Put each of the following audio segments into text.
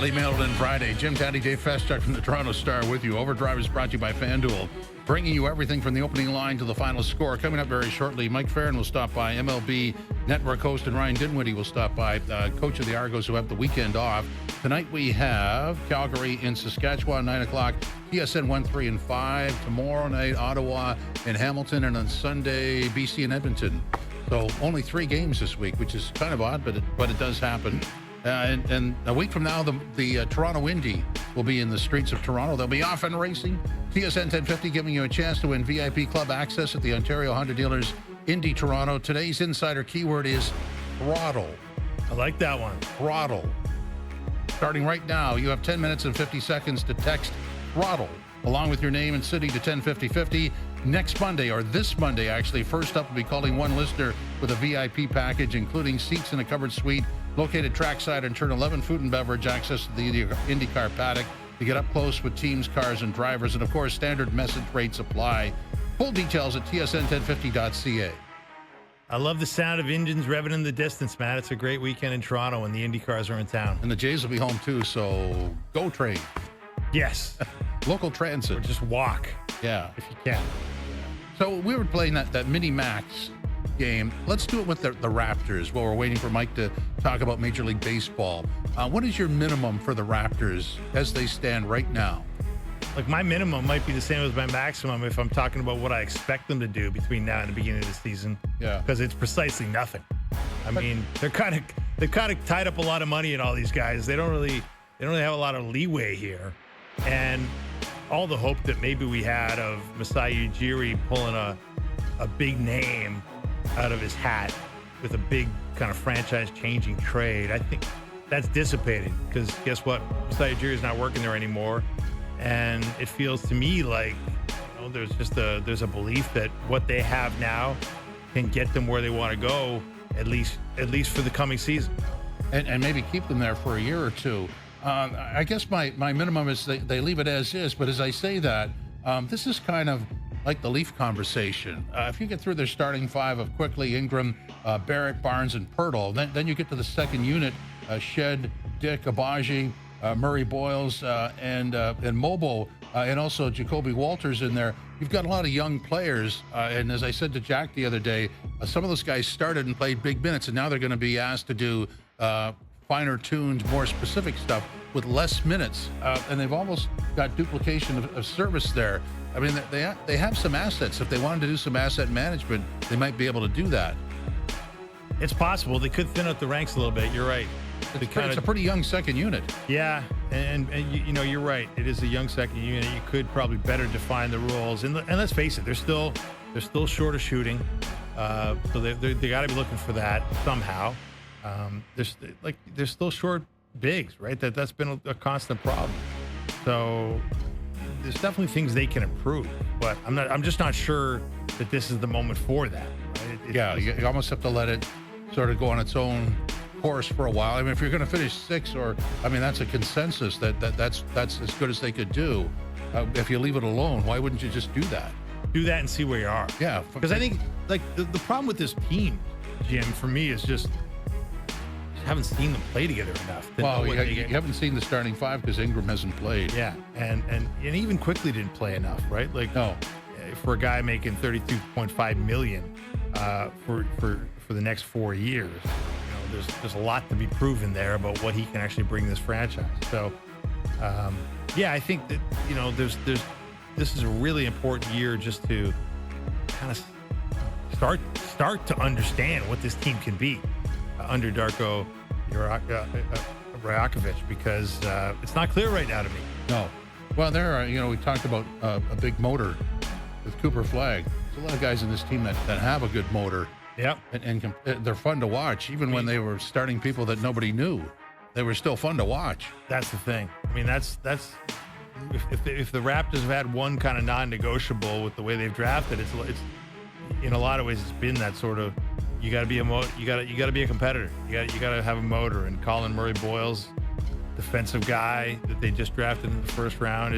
Definitely mailed in Friday. Jim Caddy, Dave Feschuk from the Toronto Star with you. Overdrive is brought to you by FanDuel, bringing you everything from the opening line to the final score. Coming up very shortly, Mike Farron will stop by. MLB Network host and Ryan Dinwiddie will stop by, coach of the Argos who have the weekend off. Tonight we have Calgary in Saskatchewan, 9 o'clock. TSN 1, 3, and 5. Tomorrow night, Ottawa and Hamilton. And on Sunday, BC and Edmonton. So only 3 games this week, which is kind of odd, but it does happen. And a week from now, the Toronto Indy will be in the streets of Toronto. They'll be off and racing. TSN 1050 giving you a chance to win VIP club access at the Ontario Honda Dealers Indy Toronto. Today's insider keyword is throttle. I like that one. Throttle. Starting right now, you have 10 minutes and 50 seconds to text throttle along with your name and city to 105050. Next Monday, or this Monday actually, first up will be calling one listener with a VIP package, including seats in a covered suite, located trackside and turn 11 food and beverage, access to the IndyCar paddock to get up close with teams, cars, and drivers. And of course, standard message rates apply. Full details at tsn1050.ca. I love the sound of engines revving in the distance, man. It's a great weekend in Toronto when the Indy cars are in town. And the Jays will be home too, so go train. Yes. Local transit. Or just walk. Yeah. If you can. So we were playing that Mini Max game. Let's do it with the Raptors while we're waiting for Mike to talk about Major League Baseball. What is your minimum for the Raptors as they stand right now? Like, my minimum might be the same as my maximum if I'm talking about what I expect them to do between now and the beginning of the season. Yeah. Because it's precisely nothing. I mean, they've kind of tied up a lot of money in all these guys. They don't really have a lot of leeway here. And all the hope that maybe we had of Masai Ujiri pulling a big name out of his hat with a big kind of franchise-changing trade, I think that's dissipated, because guess what? Masai Ujiri is not working there anymore. And it feels to me like, there's a belief that what they have now can get them where they want to go, at least for the coming season. And maybe keep them there for a year or two. I guess my minimum is they leave it as is. But as I say that, this is kind of like the Leaf conversation. If you get through their starting 5 of Quickly, Ingram, Barrett, Barnes, and Pirtle, then you get to the second unit, Shed, Dick, Abaji, Murray Boyles, and Mobo, and also Jacoby Walters in there. You've got a lot of young players. And as I said to Jack the other day, some of those guys started and played big minutes, and now they're going to be asked to do finer tuned, more specific stuff with less minutes. And they've almost got duplication of service there. I mean, they have some assets. If they wanted to do some asset management, they might be able to do that. It's possible. They could thin out the ranks a little bit. You're right. It's a pretty young second unit. Yeah, and you're right. It is a young second unit. You could probably better define the rules. And let's face it, they're still short of shooting. So they got to be looking for that somehow. They're still short bigs, right? That's been a constant problem. So there's definitely things they can improve, but I'm just not sure that this is the moment for that. Right? You almost have to let it sort of go on its own course for a while. I mean, if you're going to finish 6, that's a consensus that's as good as they could do. If you leave it alone, why wouldn't you just do that? Do that and see where you are. Yeah, because I think like the problem with this team, Jim, for me is just haven't seen them play together enough. Well, you haven't seen the starting 5 because Ingram hasn't played. Yeah, and even Quickly didn't play enough, right? Like, no, for a guy making $32.5 million for the next 4 years, there's a lot to be proven there about what he can actually bring this franchise. So, I think that this is a really important year just to kind of start to understand what this team can be under Darko Rajakovic, because it's not clear right now to me. No. Well, there are, we talked about a big motor with Cooper Flagg. There's a lot of guys in this team that have a good motor. Yeah, and they're fun to watch. Even when they were starting people that nobody knew, they were still fun to watch. That's the thing. I mean, that's if the Raptors have had one kind of non-negotiable with the way they've drafted, it's in a lot of ways it's been that sort of you got to be a competitor. You got to have a motor. And Colin Murray Boyles, defensive guy that they just drafted in the first round,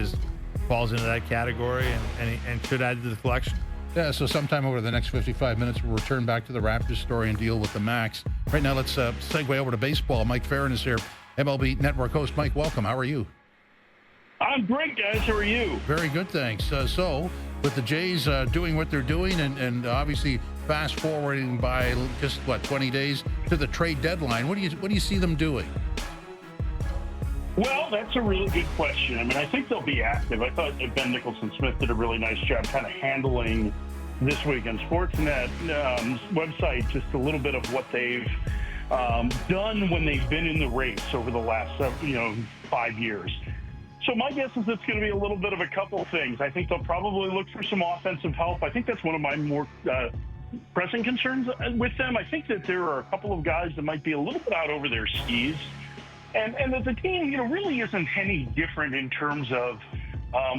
falls into that category and should add to the collection. Yeah, so sometime over the next 55 minutes, we'll return back to the Raptors story and deal with the Max. Right now, let's segue over to baseball. Mike Farron is here. MLB Network host Mike, welcome. How are you? I'm great, guys. How are you? Very good, thanks. So, with the Jays doing what they're doing and obviously fast forwarding by just 20 days to the trade deadline, what do you see them doing? Well, that's a really good question. I mean, I think they'll be active. I thought Ben Nicholson-Smith did a really nice job kind of handling this week on Sportsnet website, just a little bit of what they've done when they've been in the race over the last 5 years. So my guess is it's going to be a little bit of a couple of things. I think they'll probably look for some offensive help. I think that's one of my more pressing concerns with them. I think that there are a couple of guys that might be a little bit out over their skis. And that the team, really isn't any different in terms of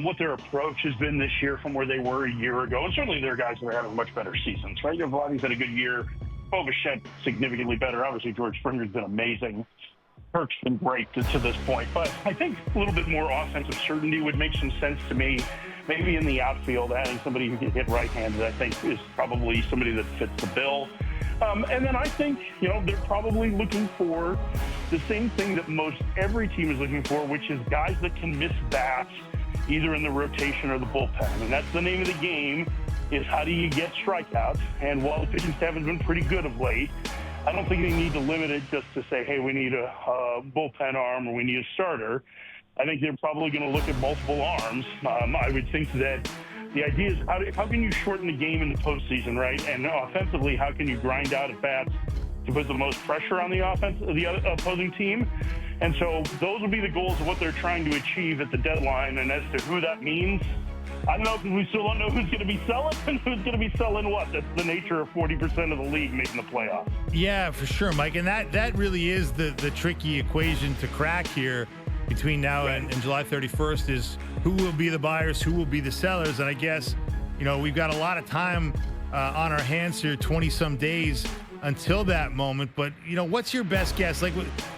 what their approach has been this year from where they were a year ago. And certainly there are guys that are having much better seasons, right? Vladdy's had a good year. Bobichette significantly better. Obviously, George Springer's been amazing. Kirk's been great to this point. But I think a little bit more offensive certainty would make some sense to me. Maybe in the outfield, adding somebody who can hit right-handed, I think, is probably somebody that fits the bill. And then I think, they're probably looking for the same thing that most every team is looking for, which is guys that can miss bats either in the rotation or the bullpen. I mean, that's the name of the game, is how do you get strikeouts? And while the pitching staff has been pretty good of late, I don't think they need to limit it just to say, hey, we need a bullpen arm or we need a starter. I think they're probably going to look at multiple arms. I would think that the idea is how can you shorten the game in the postseason, right? And offensively, how can you grind out at bats to put the most pressure on the opposing team? And so those will be the goals of what they're trying to achieve at the deadline. And as to who that means, I don't know, because we still don't know who's going to be selling and who's going to be selling what. That's the nature of 40% of the league making the playoffs. Yeah, for sure, Mike. And that really is the tricky equation to crack here between now and July 31st is who will be the buyers, who will be the sellers. And I guess, we've got a lot of time on our hands here, 20-some days until that moment. But, what's your best guess? Like,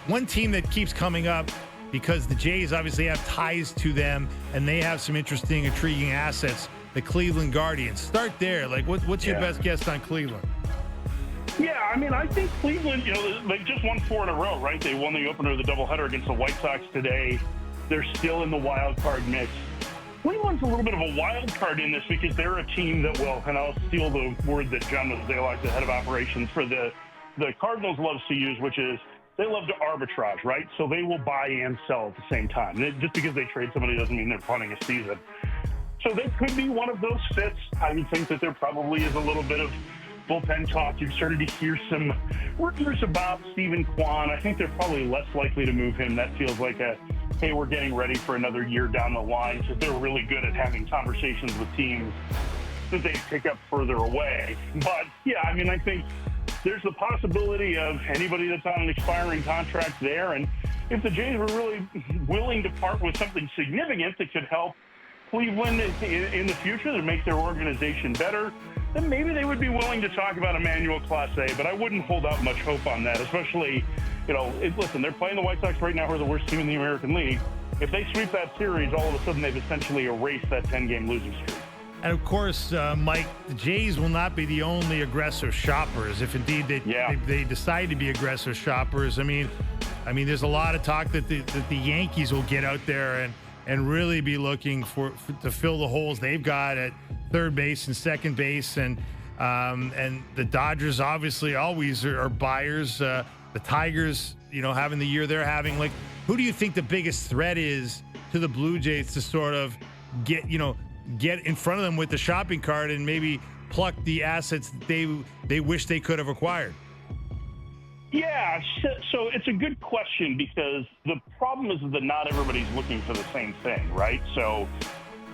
one team that keeps coming up, because the Jays obviously have ties to them and they have some interesting, intriguing assets, the Cleveland Guardians. Start there. Like, what's your best guess on Cleveland? Yeah, I mean, I think Cleveland, they just won 4 in a row, right? They won the opener of the doubleheader against the White Sox today. They're still in the wild card mix. Cleveland's a little bit of a wild card in this because they're a team that will, and I'll steal the word that John Mozeliak, the head of operations for the Cardinals, loves to use, which is they love to arbitrage, right? So they will buy and sell at the same time. Just because they trade somebody doesn't mean they're punting a season. So they could be one of those fits. I would think that there probably is a little bit of bullpen talk. You've started to hear some rumors about Stephen Kwan. I think they're probably less likely to move him. That feels like hey, we're getting ready for another year down the line, because they're really good at having conversations with teams that they pick up further away. But, yeah, I mean, I think there's the possibility of anybody that's on an expiring contract there. And if the Jays were really willing to part with something significant that could help Cleveland in the future, to make their organization better, then maybe they would be willing to talk about Emmanuel Clase. But I wouldn't hold out much hope on that, especially, listen, they're playing the White Sox right now, who are the worst team in the American League. If they sweep that series, all of a sudden they've essentially erased that 10-game losing streak. And of course, Mike, the Jays will not be the only aggressive shoppers, if indeed they decide to be aggressive shoppers. I mean, there's a lot of talk that the Yankees will get out there and really be looking to fill the holes they've got at third base and second base, and the Dodgers obviously always are buyers. The Tigers, having the year they're having. Like, who do you think the biggest threat is to the Blue Jays to sort of get in front of them with the shopping cart and maybe pluck the assets that they wish they could have acquired? Yeah, so it's a good question, because the problem is that not everybody's looking for the same thing, right? So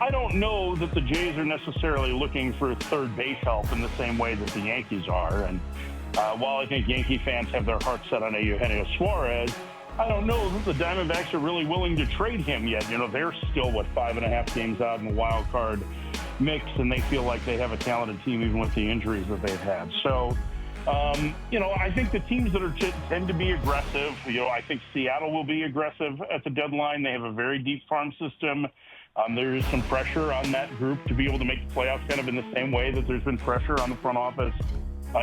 I don't know that the Jays are necessarily looking for third base help in the same way that the Yankees are. And while I think Yankee fans have their hearts set on Eugenio Suarez, I don't know that the Diamondbacks are really willing to trade him yet. They're still, 5.5 games out in the wild card mix, and they feel like they have a talented team even with the injuries that they've had. So, I think the teams that tend to be aggressive, I think Seattle will be aggressive at the deadline. They have a very deep farm system. There is some pressure on that group to be able to make the playoffs, kind of in the same way that there's been pressure on the front office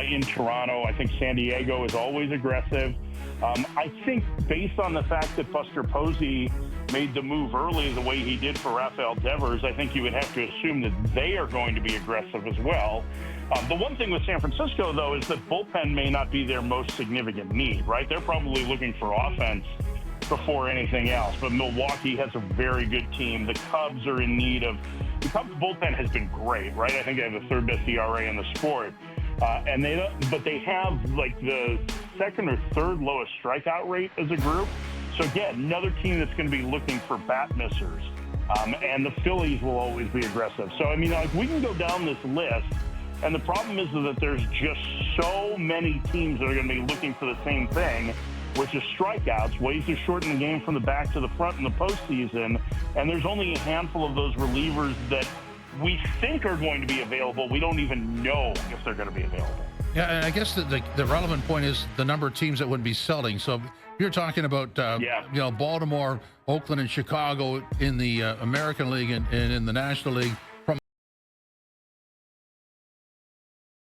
in Toronto. I think San Diego is always aggressive. I think based on the fact that Buster Posey made the move early the way he did for Rafael Devers, I think you would have to assume that they are going to be aggressive as well. The one thing with San Francisco, though, is that bullpen may not be their most significant need, right? They're probably looking for offense before anything else. But Milwaukee has a very good team. The Cubs are in need of... The Cubs bullpen has been great, right? I think they have the third best ERA in the sport. But they have like the second or third lowest strikeout rate as a group. So again, another team that's going to be looking for bat missers. And the Phillies will always be aggressive. So, I mean, like, we can go down this list. And the problem is that there's just so many teams that are going to be looking for the same thing, which is strikeouts, ways to shorten the game from the back to the front in the postseason. And there's only a handful of those relievers that we think are going to be available. We don't even know if they're going to be available. Yeah, and I guess the relevant point is the number of teams that would be selling. So you're talking about, Baltimore, Oakland, and Chicago in the American League and in the National League.